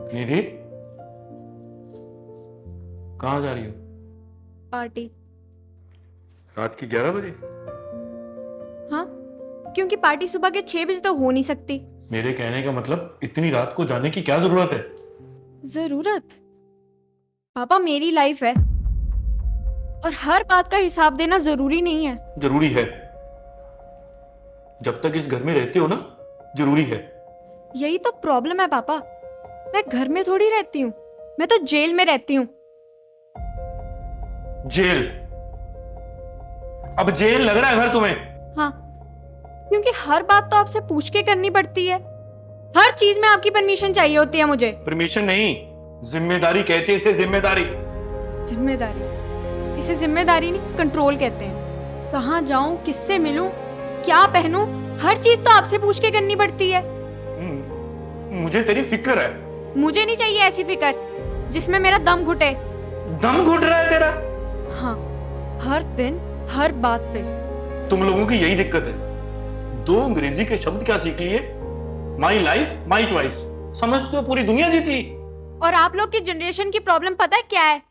निधि, कहाँ जा रही हो? पार्टी। रात की 11 बजे? हाँ, क्योंकि पार्टी सुबह के 6 बजे तो हो नहीं सकती। मेरे कहने का मतलब इतनी रात को जाने की क्या जरूरत है? जरूरत? पापा, मेरी लाइफ है और हर बात का हिसाब देना जरूरी नहीं है। जरूरी है। जब तक इस घर में रहते हो ना, जरूरी है। यही तो प्रॉब्लम है पापा, मैं घर में थोड़ी रहती हूँ, मैं तो जेल में रहती हूँ। जेल? अब जेल लग रहा है घर तुम्हें? हाँ, क्योंकि हर बात तो आपसे पूछ के करनी पड़ती है। हर चीज में आपकी परमिशन चाहिए होती है मुझे। परमिशन नहीं, जिम्मेदारी कहते हैं इसे, जिम्मेदारी। जिम्मेदारी? इसे जिम्मेदारी नहीं, कंट्रोल कहते हैं। कहाँ जाऊं, किससे मिलूं, क्या पहनूं, हर चीज तो आपसे पूछ के करनी पड़ती है। मुझे तेरी फिक्र है। मुझे नहीं चाहिए ऐसी फिक्र जिसमें मेरा दम घुटे। दम घुट रहा है तेरा? हाँ, हर दिन हर बात पे। तुम लोगों की यही दिक्कत है। दो अंग्रेजी के शब्द क्या सीख लिए? My life my choice. समझते हो पूरी दुनिया जीती। और आप लोग की जनरेशन की प्रॉब्लम पता है क्या है?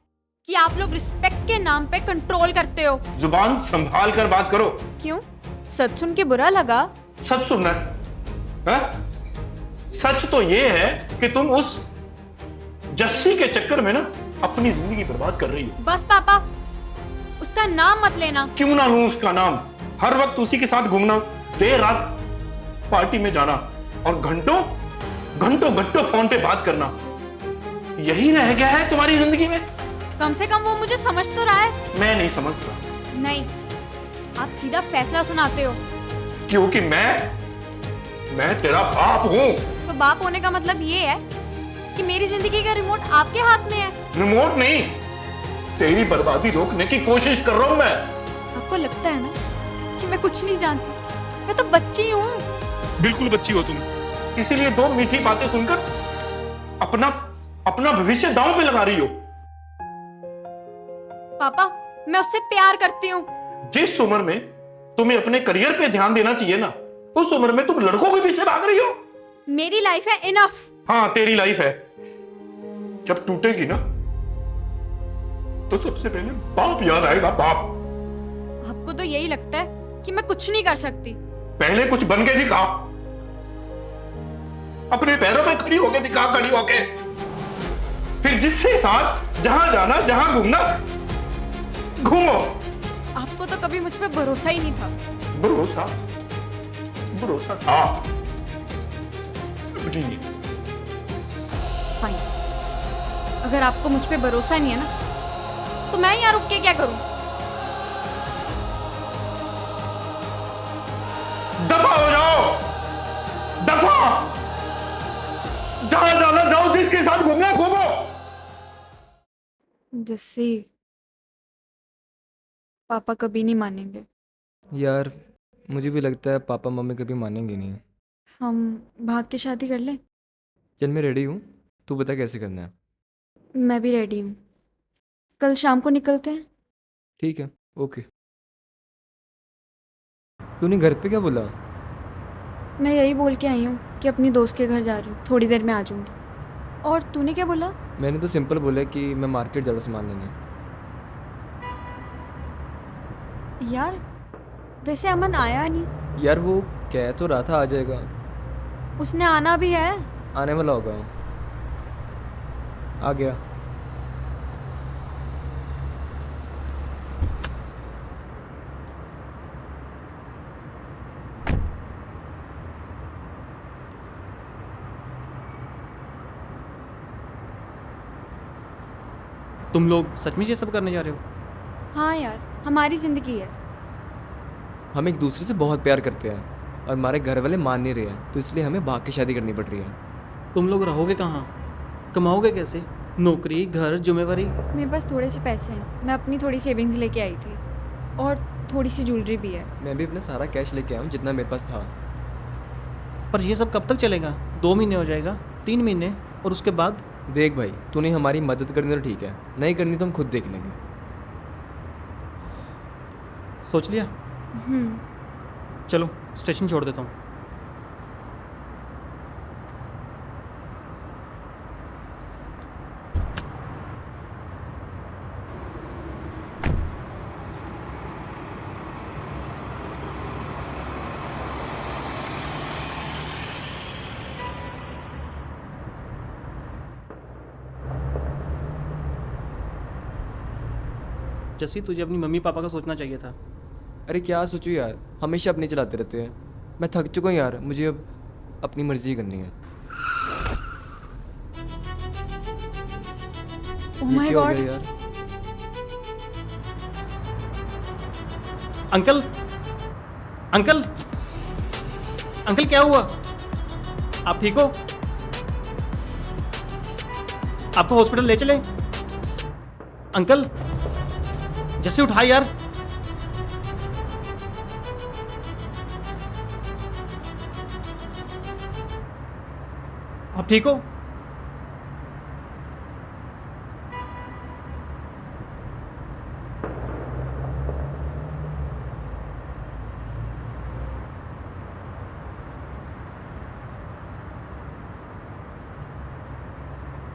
कि आप लोग रिस्पेक्ट के नाम पे कंट्रोल करते हो। जुबान संभाल कर बात करो। क्यों? सच सुन के बुरा लगा? सच सुनना है? हाँ? सच तो ये है कि तुम उस जस्सी के चक्कर में ना अपनी जिंदगी बर्बाद कर रही हो। बस पापा, उसका नाम मत लेना। क्यों ना लूं उसका नाम? हर वक्त उसी के साथ घूमना, देर रात पार्टी में जाना और घंटों घंटों घंटों फोन पे बात करना, यही रह गया है तुम्हारी जिंदगी में? कम से कम वो मुझे समझ तो रहा है। मैं नहीं समझता। नहीं, आप सीधा फैसला सुनाते हो। क्योंकि मैं तेरा बाप हूं। तो बाप होने का मतलब ये है कि मेरी जिंदगी का रिमोट आपके हाथ में है। रिमोट नहीं, तेरी बर्बादी रोकने की कोशिश कर रहा हूं मैं। आपको लगता है ना कि मैं कुछ नहीं जानती? मैं तो बच्ची हूँ। बिल्कुल बच्ची हो तुम, इसीलिए दो मीठी बातें सुनकर अपना अपना भविष्य दांव पे लगा रही हो। पापा, मैं उससे प्यार करती हूँ। जिस उम्र में तुम्हें अपने करियर पे ध्यान देना चाहिए ना, उस उम्र में तुम लड़कों के पीछे भाग रही हो। मेरी लाइफ है इनफ। हाँ, तेरी लाइफ है। जब टूटेगी ना तो सबसे पहले बाप याद आएगा, बाप। आपको तो यही लगता है कि मैं कुछ नहीं कर सकती। पहले कुछ बन के दिखा, अपने पैरों पे खड़ी होके दिखा, खड़ी होके। फिर जिसके साथ जहां जाना, जहां घूमना, घूमो। आपको तो कभी मुझ पे भरोसा ही नहीं था। भरोसा? भरोसा था। नहीं। फाइन, अगर आपको मुझ पे भरोसा नहीं है ना, तो मैं यहाँ रुक के क्या करूं? दफा हो जाओ, दफा। जहां जाना जाओ, जिसके साथ घूमना घूमो। जस्सी, पापा कभी नहीं मानेंगे। यार, मुझे भी लगता है पापा मम्मी कभी मानेंगे नहीं। हम भाग के शादी कर लें? चल, मैं रेडी हूँ, तू बता कैसे करना है। मैं भी रेडी हूँ। कल शाम को निकलते हैं। ठीक है, ओके। तूने घर पे क्या बोला? मैं यही बोल के आई हूँ कि अपनी दोस्त के घर जा रही हूँ, थोड़ी देर में आ जाऊंगी। और तूने क्या बोला? मैंने तो सिंपल बोला कि मैं मार्केट जा रहा हूँ सामान लेने। यार, वैसे अमन आया नहीं। यार, वो कह तो रहा था आ जाएगा। उसने आना भी है। आने वाला होगा। आ गया। तुम लोग सच में ये सब करने जा रहे हो? हाँ यार, हमारी जिंदगी है। हम एक दूसरे से बहुत प्यार करते हैं और हमारे घर वाले मान नहीं रहे हैं, तो इसलिए हमें भाग के शादी करनी पड़ रही है। तुम लोग रहोगे कहाँ? कमाओगे कैसे? नौकरी, घर, जिम्मेवारी। मेरे पास थोड़े से पैसे हैं, मैं अपनी थोड़ी सेविंग्स लेके आई थी और थोड़ी सी ज्वेलरी भी है। मैं भी अपना सारा कैश लेके आया हूँ जितना मेरे पास था। पर ये सब कब तक चलेगा? 2 महीने हो जाएगा, 3 महीने, और उसके बाद? देख भाई, तूने हमारी मदद करनी तो ठीक है, नहीं करनी तो हम खुद देख लेंगे। सोच लिया? चलो स्टेशन छोड़ देता हूँ। जैसे तुझे अपनी मम्मी पापा का सोचना चाहिए था। अरे क्या सोचूं यार, हमेशा अपनी चलाते रहते हैं। मैं थक चुका हूँ यार, मुझे अब अपनी मर्जी करनी है। ओह ये माय क्या हो गॉड, गया यार? अंकल अंकल अंकल क्या हुआ? आप ठीक हो? आपको हॉस्पिटल ले चलें? अंकल जैसे उठाए यार। आप ठीक हो?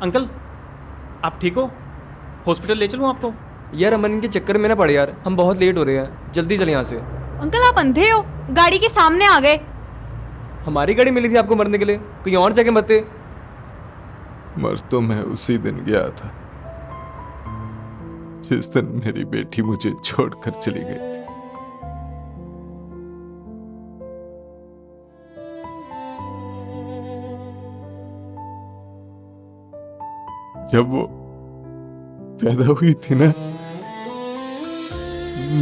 अंकल आप ठीक हो? हॉस्पिटल ले चलूं आपको? यार अमन के चक्कर में ना पड़े यार, हम बहुत लेट हो रहे हैं, जल्दी चले यहाँ से। अंकल आप अंधे हो? गाड़ी के सामने आ गए। हमारी गाड़ी मिली थी आपको मरने के लिए, कहीं और जगह मरते। मर तो मैं उसी दिन गया था जिस दिन मेरी बेटी मुझे छोड़कर चली गई थी। जब वो पैदा हुई थी ना,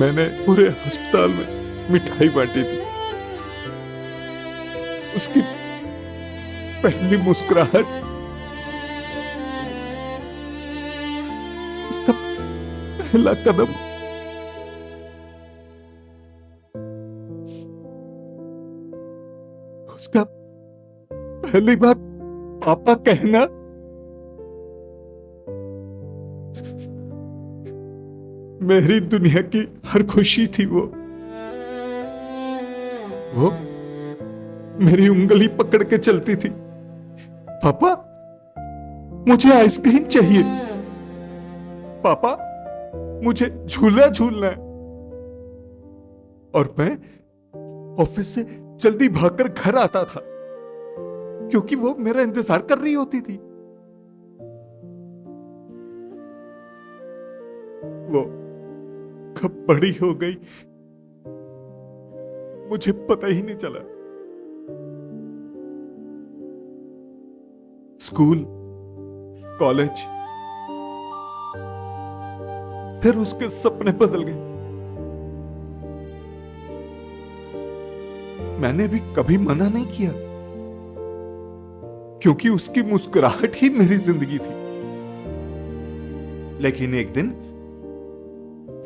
मैंने पूरे अस्पताल में मिठाई बांटी थी। उसकी पहली मुस्कुराहट, उसका पहला कदम, उसका पहली बार पापा कहना, मेरी दुनिया की हर खुशी थी। वो मेरी उंगली पकड़ के चलती थी, पापा मुझे आइसक्रीम चाहिए, पापा मुझे झूला झूलना है। और मैं ऑफिस से जल्दी भागकर घर आता था क्योंकि वो मेरा इंतजार कर रही होती थी। वो कब बड़ी हो गई मुझे पता ही नहीं चला। स्कूल, कॉलेज, फिर उसके सपने बदल गए। मैंने भी कभी मना नहीं किया क्योंकि उसकी मुस्कुराहट ही मेरी जिंदगी थी। लेकिन एक दिन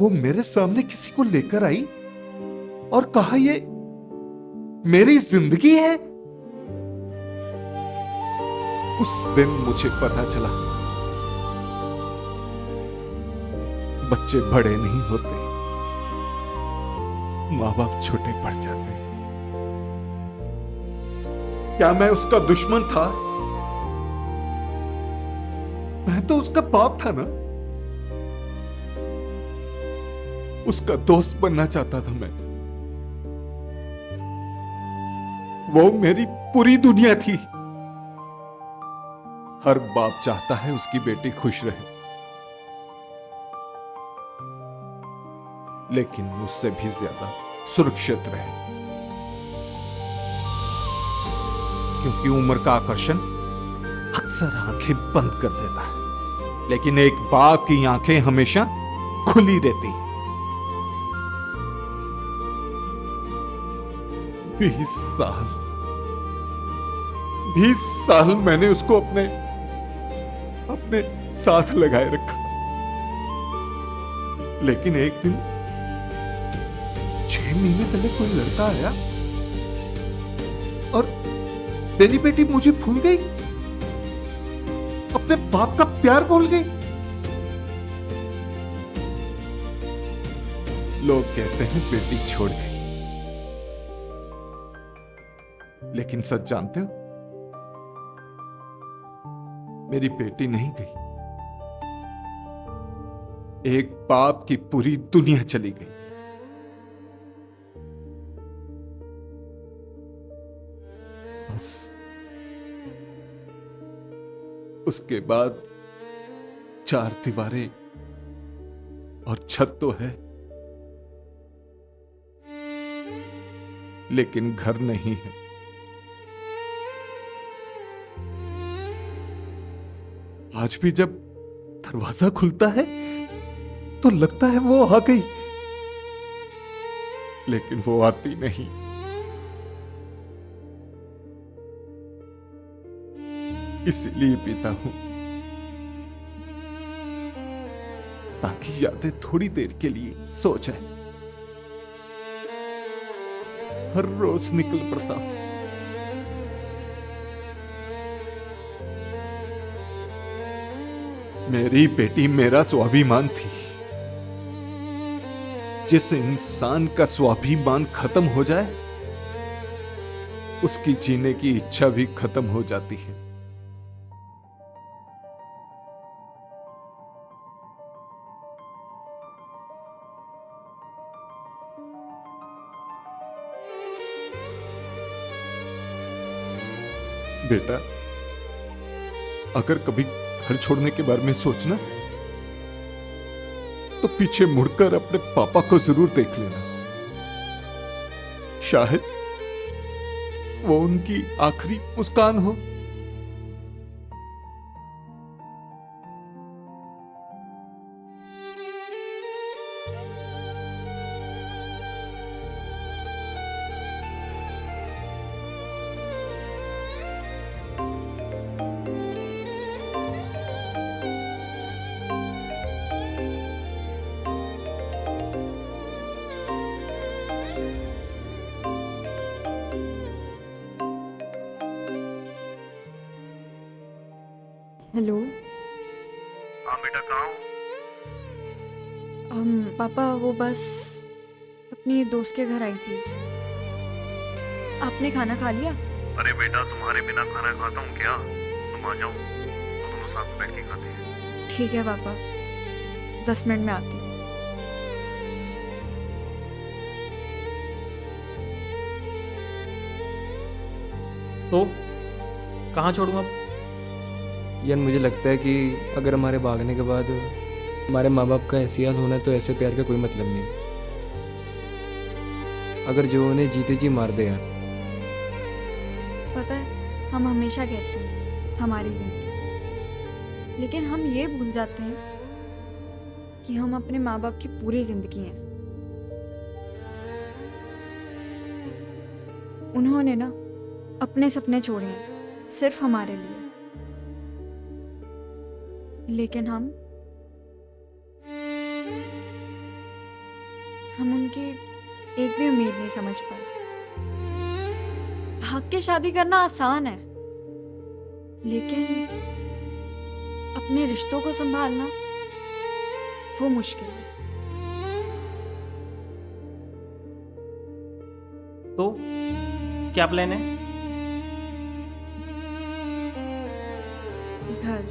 वो मेरे सामने किसी को लेकर आई और कहा, ये मेरी जिंदगी है। उस दिन मुझे पता चला बच्चे बड़े नहीं होते, मां बाप छोटे पड़ जाते। क्या मैं उसका दुश्मन था? मैं तो उसका बाप था ना। उसका दोस्त बनना चाहता था मैं। वो मेरी पूरी दुनिया थी। हर बाप चाहता है उसकी बेटी खुश रहे, लेकिन उससे भी ज्यादा सुरक्षित रहे, क्योंकि उम्र का आकर्षण अक्सर आंखें बंद कर देता है, लेकिन एक बाप की आंखें हमेशा खुली रहती हैं। 20 साल मैंने उसको अपने साथ लगाए रखा, लेकिन एक दिन 6 महीने पहले कोई लड़का आया और मेरी बेटी मुझे भूल गई, अपने बाप का प्यार भूल गई। लोग कहते हैं बेटी छोड़ गई, लेकिन सच जानते हो, मेरी बेटी नहीं गई। एक बाप की पूरी दुनिया चली गई। बस उसके बाद 4 दीवारें और छत तो है, लेकिन घर नहीं है। आज भी जब दरवाजा खुलता है तो लगता है वो आ गई, लेकिन वो आती नहीं। इसीलिए पीता हूं, ताकि यादें थोड़ी देर के लिए सो जाए। हर रोज निकल पड़ता हूं। मेरी बेटी मेरा स्वाभिमान थी। जिस इंसान का स्वाभिमान खत्म हो जाए, उसकी जीने की इच्छा भी खत्म हो जाती है। बेटा, अगर कभी घर छोड़ने के बारे में सोचना तो पीछे मुड़कर अपने पापा को जरूर देख लेना। शायद वो उनकी आखिरी मुस्कान हो। हेलो। हाँ बेटा, कहाँ हो? पापा वो बस अपनी दोस्त के घर आई थी। आपने खाना खा लिया? अरे बेटा, तुम्हारे बिना खाना खाता हूँ क्या? तुम आ जाओ तो दोनों साथ में बैठ के खाते हैं। ठीक है पापा, 10 मिनट में आती हूँ। तो कहाँ छोड़ूं अब? यार मुझे लगता है कि अगर हमारे भागने के बाद हमारे माँ बाप का ऐसी हाल होना है तो ऐसे प्यार का कोई मतलब नहीं। अगर जो उन्हें जीते जी मार दे यार। पता है, हम हमेशा कहते हैं हमारी जिंदगी, लेकिन हम ये भूल जाते हैं कि हम अपने माँ बाप की पूरी जिंदगी हैं। उन्होंने ना अपने सपने छोड़े हैं सिर्फ हमारे लिए, लेकिन हम उनकी एक भी उम्मीद नहीं समझ पाए। भाग के शादी करना आसान है, लेकिन अपने रिश्तों को संभालना वो मुश्किल है। तो क्या प्लान है? घर